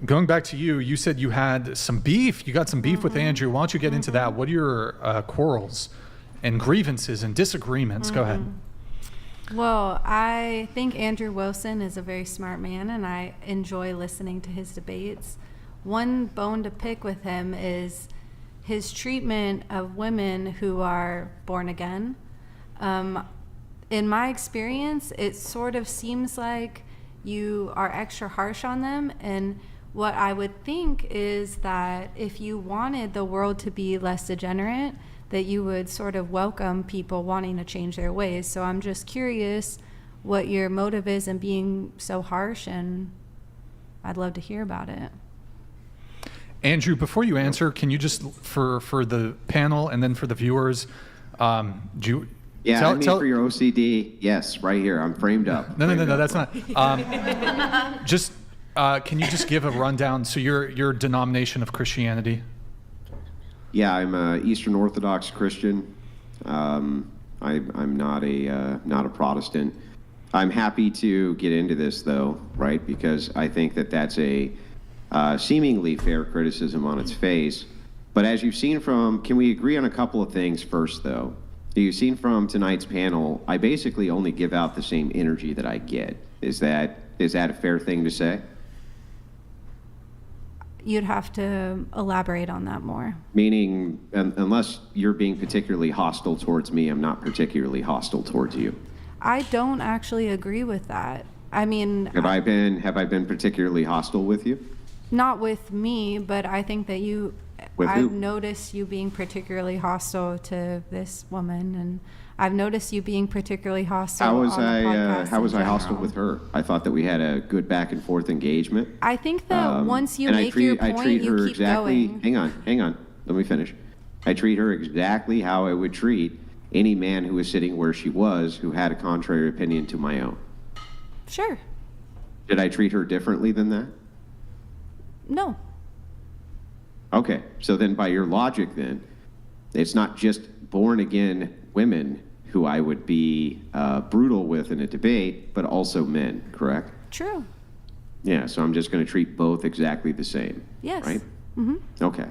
Going back to you, you said you had some beef. You got some beef with Andrew. Why don't you get into that? What are your quarrels and grievances and disagreements? Go ahead. Well, I think Andrew Wilson is a very smart man, and I enjoy listening to his debates. One bone to pick with him is his treatment of women who are born again. In my experience, it sort of seems like you are extra harsh on them, and what I would think is that if you wanted the world to be less degenerate, that you would sort of welcome people wanting to change their ways. So I'm just curious what your motive is in being so harsh, and I'd love to hear about it. Andrew, before you answer, can you just, for the panel and then for the viewers, for your OCD, yes, right here. I'm framed up. No, that's not. Can you just give a rundown? So your denomination of Christianity? Yeah, I'm a Eastern Orthodox Christian. I'm not a Protestant. I'm happy to get into this, though, right? Because I think that that's a seemingly fair criticism on its face. But as you've seen from, can we agree on a couple of things first, though? You've seen from tonight's panel, I basically only give out the same energy that I get. Is that a fair thing to say? You'd have to elaborate on that more. Meaning, unless you're being particularly hostile towards me, I'm not particularly hostile towards you. I don't actually agree with that. I mean, have I been particularly hostile with you? Not with me, but I think that you. With I've who? noticed you being particularly hostile to this woman, and I've noticed you being particularly hostile. How was on the podcast how was in I hostile general. with her? I thought that we had a good back and forth engagement. I think that once you and make your I point, treat you her keep exactly. going. Hang on. Let me finish. I treat her exactly how I would treat any man who was sitting where she was, who had a contrary opinion to my own. Sure. Did I treat her differently than that? No. Okay, so then by your logic then, it's not just born again women who I would be brutal with in a debate, but also men, correct? True. Yeah, so I'm just going to treat both exactly the same. Yes. Right? Mm-hmm. Okay,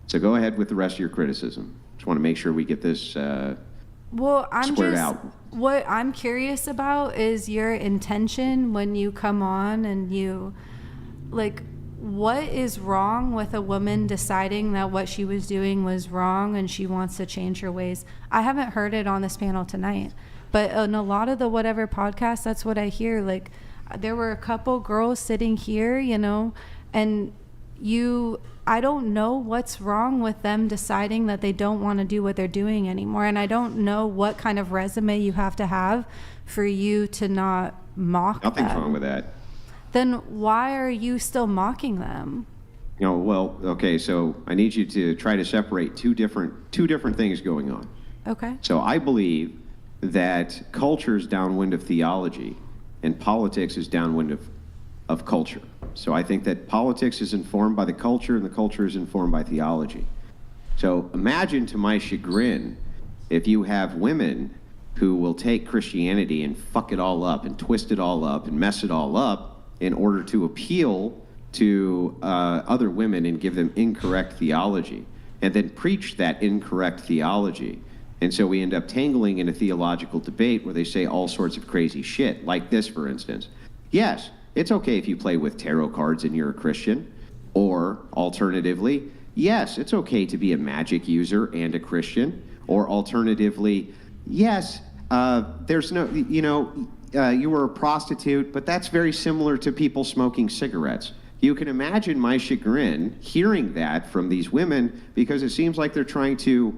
so go ahead with the rest of your criticism. Just want to make sure we get this Well, squared out. What I'm curious about is your intention when you come on and you, like, what is wrong with a woman deciding that what she was doing was wrong and she wants to change her ways? I haven't heard it on this panel tonight, but in a lot of the whatever podcasts, that's what I hear. Like, there were a couple girls sitting here, and I don't know what's wrong with them deciding that they don't want to do what they're doing anymore. And I don't know what kind of resume you have to have for you to not mock Nothing's them. wrong with that. Then why are you still mocking them? Well, okay, so I need you to try to separate two different things going on. Okay. So I believe that culture is downwind of theology and politics is downwind of culture. So I think that politics is informed by the culture and the culture is informed by theology. So imagine, to my chagrin, if you have women who will take Christianity and fuck it all up and twist it all up and mess it all up in order to appeal to other women and give them incorrect theology, and then preach that incorrect theology. And so we end up tangling in a theological debate where they say all sorts of crazy shit, like this, for instance. Yes, it's okay if you play with tarot cards and you're a Christian. Or alternatively, yes, it's okay to be a magic user and a Christian. Or alternatively, yes, there's no, you were a prostitute, but that's very similar to people smoking cigarettes. You can imagine my chagrin hearing that from these women, because it seems like they're trying to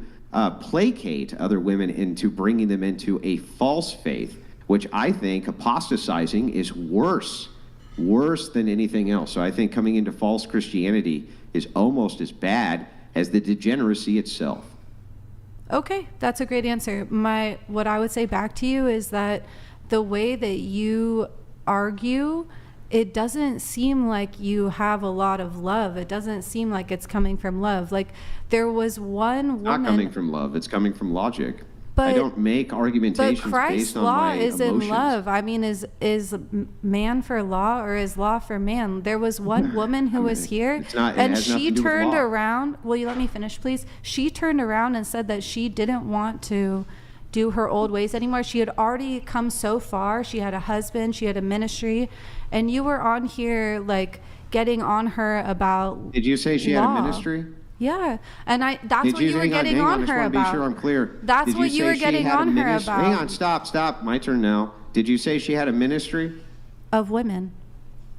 placate other women into bringing them into a false faith, which I think apostatizing is worse than anything else. So I think coming into false Christianity is almost as bad as the degeneracy itself. Okay, that's a great answer. What I would say back to you is that the way that you argue, it doesn't seem like you have a lot of love. It doesn't seem like it's coming from love. Like, there was one woman. Not coming from love, it's coming from logic. I don't make But argumentations Christ's based on law my is emotions. in love. I mean, is man for law or is law for man? There was one woman who was here, It's not- it and has nothing she to do with turned law. around. Will you let me finish, please? She turned around and said that she didn't want to do her old ways anymore. She had already come so far. She had a husband. She had a ministry, and you were on here like getting on her about. Did you say she had a law. ministry? Yeah, and that's Did what you were getting hang on I just her want to about. be sure I'm clear. That's Did what you say were she getting had a on her ministry? about. Hang on, stop. My turn now. Did you say she had a ministry? Of women.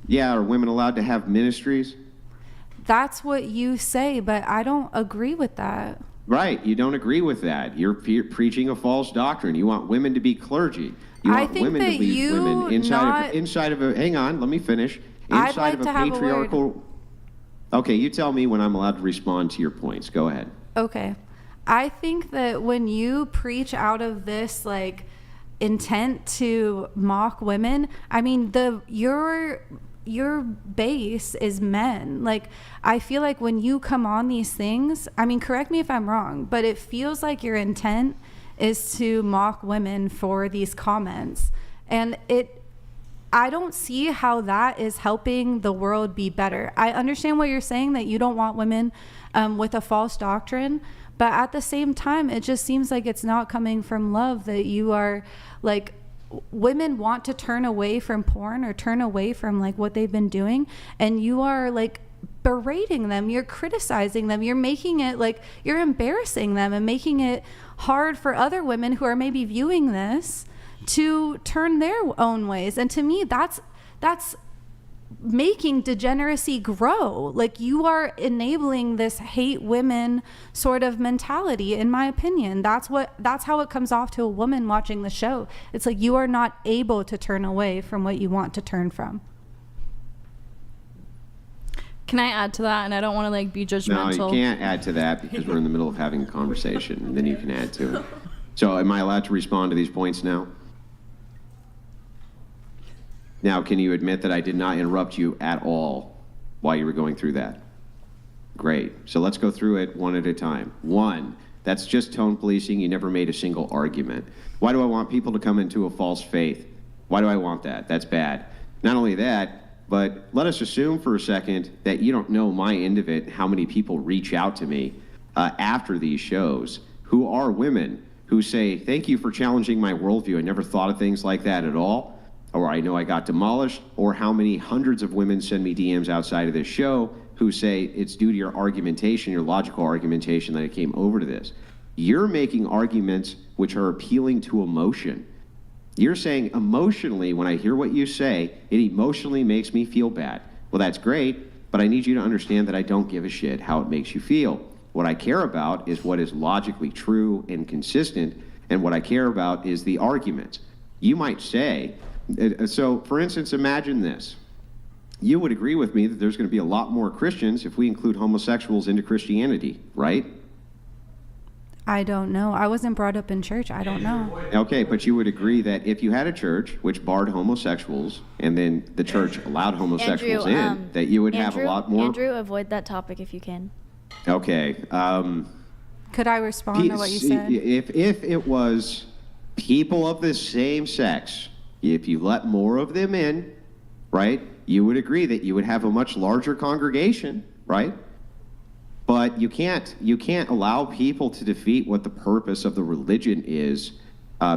Yeah, are women allowed to have ministries? That's what you say, but I don't agree with that. Right, you don't agree with that. You're preaching a false doctrine. You want women to be clergy. You I want think women that to lead you women inside of a. Hang on, let me finish. I'd Inside like of a to have a word. patriarchal. Okay, you tell me when I'm allowed to respond to your points. Go ahead. Okay. I think that when you preach out of this like intent to mock women, I mean your base is men. Like I feel like when you come on these things, I mean correct me if I'm wrong, but it feels like your intent is to mock women for these comments. And I don't see how that is helping the world be better. I understand what you're saying, that you don't want women with a false doctrine, but at the same time, it just seems like it's not coming from love, that you are like, women want to turn away from porn or turn away from like what they've been doing, and you are like berating them, you're criticizing them, you're making it like, you're embarrassing them and making it hard for other women who are maybe viewing this to turn their own ways. And to me, that's making degeneracy grow. Like you are enabling this hate women sort of mentality, in my opinion. That's how it comes off to a woman watching the show. It's like you are not able to turn away from what you want to turn from. Can I add to that? And I don't want to like be No, judgmental. you can't add to that because we're in the middle of having a conversation, and then you can add to it. So am I allowed to respond to these points now? Now, can you admit that I did not interrupt you at all while you were going through that? Great. So let's go through it one at a time. One, that's just tone policing. You never made a single argument. Why do I want people to come into a false faith? Why do I want that? That's bad. Not only that, but let us assume for a second that you don't know my end of it, how many people reach out to me after these shows who are women who say, thank you for challenging my worldview. I never thought of things like that at all. Or I know I got demolished, or how many hundreds of women send me DMs outside of this show who say it's due to your argumentation, your logical argumentation, that I came over to this. You're making arguments which are appealing to emotion. You're saying emotionally, when I hear what you say, it emotionally makes me feel bad. Well, that's great, but I need you to understand that I don't give a shit how it makes you feel. What I care about is what is logically true and consistent, and what I care about is the arguments. You might say, so for instance, imagine this. You would agree with me that there's going to be a lot more Christians if we include homosexuals into Christianity, right? I don't know. I wasn't brought up in church. I don't know. Okay, but you would agree that if you had a church which barred homosexuals and then the church allowed homosexuals in, that you would have a lot more. Andrew, avoid that topic if you can. Okay. Could I respond to what you said? If it was people of the same sex, if you let more of them in, right, you would agree that you would have a much larger congregation, right? But you can't allow people to defeat what the purpose of the religion is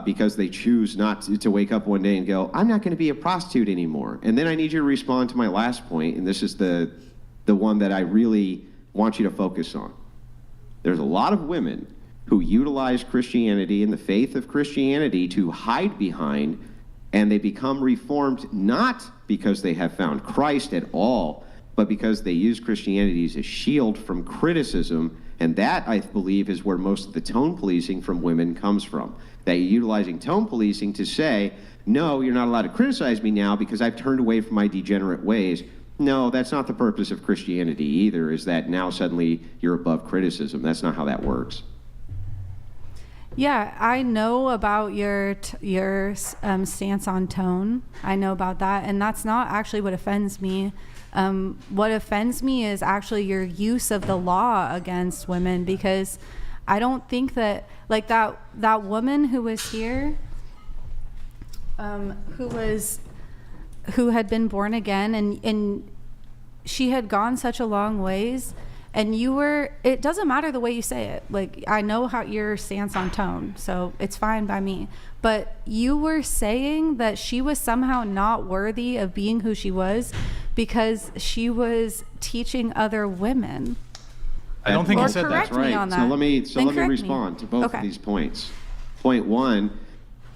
because they choose not to wake up one day and go, I'm not going to be a prostitute anymore. And then I need you to respond to my last point, and this is the one that I really want you to focus on. There's a lot of women who utilize Christianity and the faith of Christianity to hide behind, and they become reformed not because they have found Christ at all, but because they use Christianity as a shield from criticism. And that, I believe, is where most of the tone policing from women comes from. That you're utilizing tone policing to say, no, you're not allowed to criticize me now because I've turned away from my degenerate ways. No, that's not the purpose of Christianity either, is that now suddenly you're above criticism. That's not how that works. Yeah, I know about your stance on tone. I know about that, and that's not actually what offends me. What offends me is actually your use of the law against women, because I don't think that, like, that woman who was here, who had been born again, and she had gone such a long ways, and it doesn't matter the way you say it. Like, I know how your stance on tone, so it's fine by me. But you were saying that she was somehow not worthy of being who she was because she was teaching other women. I don't think Or he said that. correct That's right. me on So that. let me Then correct me. respond to both Okay. of these points. Point one,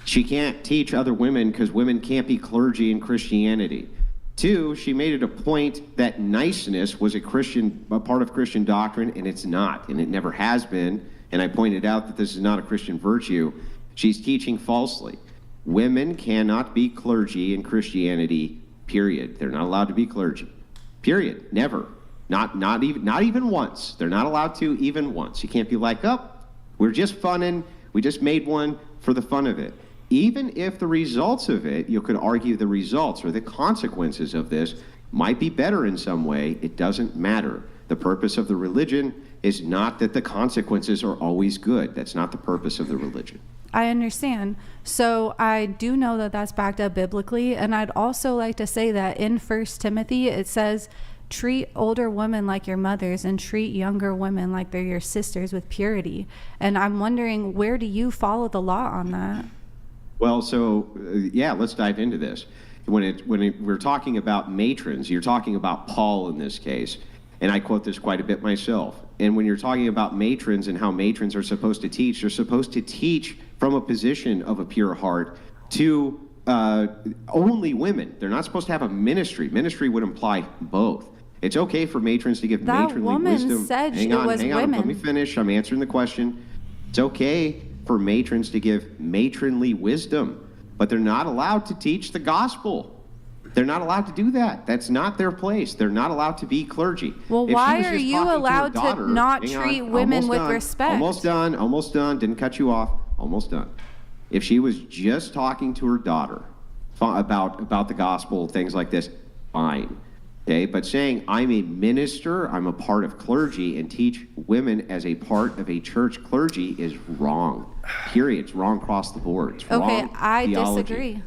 she can't teach other women because women can't be clergy in Christianity. Two, she made it a point that niceness was a part of Christian doctrine, and it's not, and it never has been. And I pointed out that this is not a Christian virtue. She's teaching falsely. Women cannot be clergy in Christianity, period. They're not allowed to be clergy, period. Never. Not even once. They're not allowed to even once. You can't be like, we're just funning. We just made one for the fun of it. Even if the results of it, you could argue the results or the consequences of this might be better in some way, it doesn't matter. The purpose of the religion is not that the consequences are always good. That's not the purpose of the religion. I understand. So I do know that that's backed up biblically. And I'd also like to say that in 1 Timothy, it says, treat older women like your mothers and treat younger women like they're your sisters with purity. And I'm wondering, where do you follow the law on that? Well, so yeah, let's dive into this. We're talking about matrons, you're talking about Paul in this case, and I quote this quite a bit myself. And when you're talking about matrons and how matrons are supposed to teach, they're supposed to teach from a position of a pure heart to only women. They're not supposed to have a ministry. Ministry would imply both. It's okay for matrons to give That matronly woman wisdom. said hang it on, was hang on. women. Let me finish. I'm answering the question. It's okay for matrons to give matronly wisdom, but they're not allowed to teach the gospel. They're not allowed to do that. That's not their place. They're not allowed to be clergy. Well, If she why was are just you talking to her allowed to daughter- not hang on, treat women almost with done, respect? Almost done. Didn't cut you off. Almost done. If she was just talking to her daughter about the gospel, things like this, fine. Okay, but saying I'm a minister, I'm a part of clergy, and teach women as a part of a church clergy is wrong. Period. It's wrong across the board. It's Okay, wrong I theology. disagree.